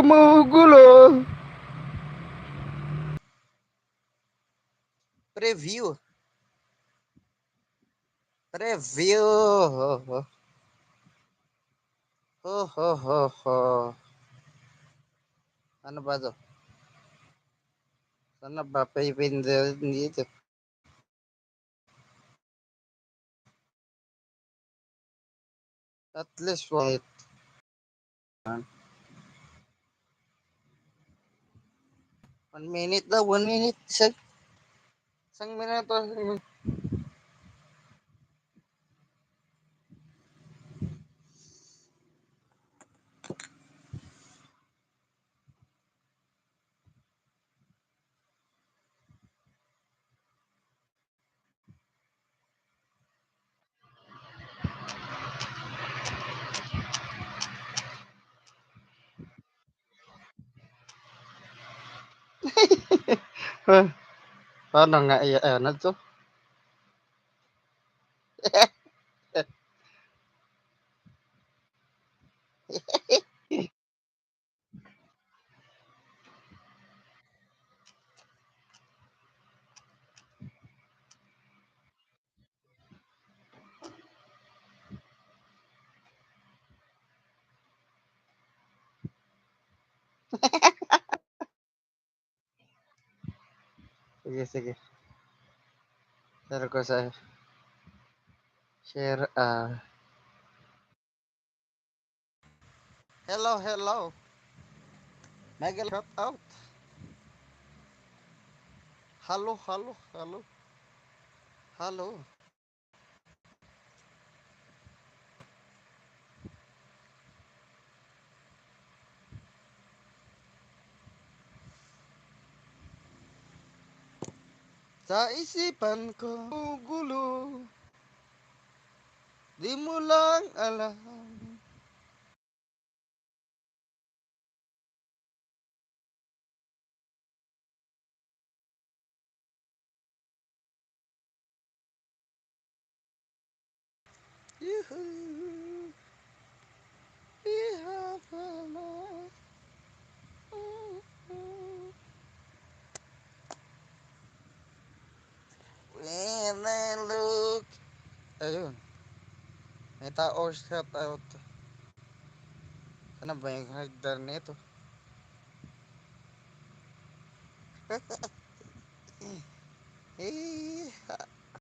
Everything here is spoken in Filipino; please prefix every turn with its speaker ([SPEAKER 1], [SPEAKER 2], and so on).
[SPEAKER 1] Magugulo.
[SPEAKER 2] Preview. Preview. Ho. Ano ba to? Sana ba pipindin dito? At least wait. 1 minute daw, 1 minute. Isang minuto. Paano nga ano to? Sige. Share ko sa share. Hello. Mega shout out. Hello. Sa isipan ko, gulo. Di mo lang alam. Yuhu. When I look. Ayun. May tao shout out. Ano ba yung hagdan nito? Eh,